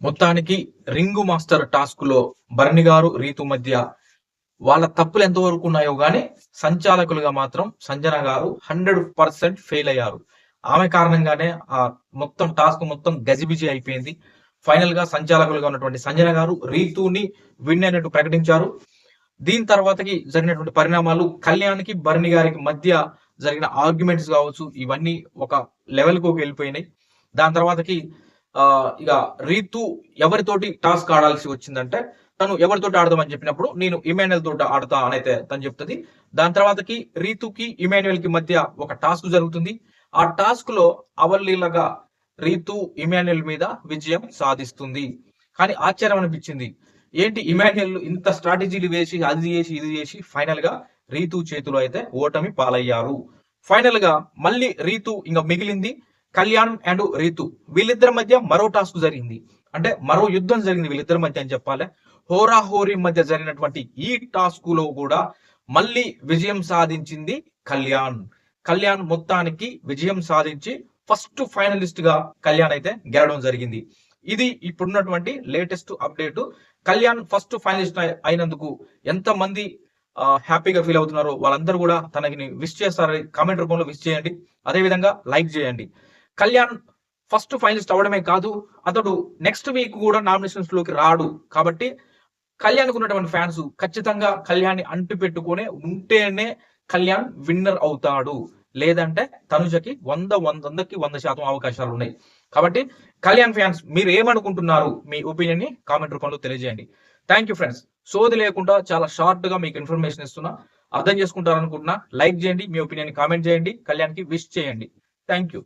మొత్తానికి ring master task లో భరణి గారు రీతు మధ్య వాళ్ళ తప్పులు ఎంతవరకు ఉన్నాయో గానీ సంచాలకులుగా మాత్రం సంజన గారు 100% ఫెయిల్ అయ్యారు. ఆమె కారణంగానే ఆ మొత్తం టాస్క్ మొత్తం గజిబిజి అయిపోయింది. ఫైనల్ గా సంచాలకులుగా ఉన్నటువంటి సంజన గారు రీతుని విన్ అయినట్టు ప్రకటించారు. దీని తర్వాతకి జరిగినటువంటి పరిణామాలు కళ్యాణ్కి భరణి గారికి మధ్య జరిగిన ఆర్గ్యుమెంట్స్ కావచ్చు, ఇవన్నీ ఒక లెవెల్ కు వెళ్ళిపోయినాయి. దాని తర్వాతకి ఇక రీతు ఎవరితోటి టాస్క్ ఆడాల్సి వచ్చిందంటే తను ఎవరితోటి ఆడదామని చెప్పినప్పుడు నేను ఇమాన్యుయల్ తోటి ఆడతా అనైతే తను చెప్తుంది. దాని తర్వాతకి రీతుకి ఇమాన్యుయల్ కి మధ్య ఒక టాస్క్ జరుగుతుంది. ఆ టాస్క్ లో అవలీలగా రీతు ఇమాన్యుయల్ మీద విజయం సాధిస్తుంది. కానీ ఆశ్చర్యం అనిపించింది, ఏంటి ఇమాన్యుయల్ ఇంత స్ట్రాటజీలు వేసి అది చేసి ఇది చేసి ఫైనల్ గా రీతు చేతిలో అయితే ఓటమి పాలయ్యారు. ఫైనల్ గా మళ్ళీ రీతు ఇంకా మిగిలింది కళ్యాణ్ అండ్ రీతు. వీళ్ళిద్దరి మధ్య మరో టాస్క్ జరిగింది, అంటే మరో యుద్ధం జరిగింది వీళ్ళిద్దరి మధ్య అని చెప్పాలి. హోరాహోరీ మధ్య జరిగినటువంటి ఈ టాస్క్ లో కూడా మళ్ళీ విజయం సాధించింది కళ్యాణ్. కళ్యాణ్ మొత్తానికి విజయం సాధించి ఫస్ట్ ఫైనలిస్ట్ గా కళ్యాణ్ అయితే గెలవడం జరిగింది. ఇది ఇప్పుడున్నటువంటి latest update. Kalyan first finalist అయినందుకు ఎంత మంది హ్యాపీగా ఫీల్ అవుతున్నారో వాళ్ళందరూ కూడా తనకి విష్ చేస్తారని కామెంట్ రూపంలో విష్ చేయండి. అదే విధంగా లైక్ చేయండి. కళ్యాణ్ ఫస్ట్ ఫైనలిస్ట్ అవడమే కాదు, అతడు నెక్స్ట్ వీక్ కూడా నామినేషన్స్ లోకి రాడు. కాబట్టి కళ్యాణ్ ఉన్నటువంటి ఫ్యాన్స్ ఖచ్చితంగా కళ్యాణ్ అంటు పెట్టుకునే ఉంటేనే కళ్యాణ్ విన్నర్ అవుతాడు. లేదంటే తనుజకి 100% అవకాశాలు ఉన్నాయి. కాబట్టి కళ్యాణ్ ఫ్యాన్స్ మీరు ఏమనుకుంటున్నారు, మీ ఒపీనియన్ ని కామెంట్ రూపంలో తెలియజేయండి. Thank you friends. సోది లేకుండా చాలా షార్ట్ గా మీకు ఇన్ఫర్మేషన్ ఇస్తున్నా, అర్థం చేసుకుంటారనుకుంటున్నా. లైక్ చేయండి, మీ ఒపీనియన్ కామెంట్ చేయండి, కళ్యాణ్ కి విష్ చేయండి. Thank you.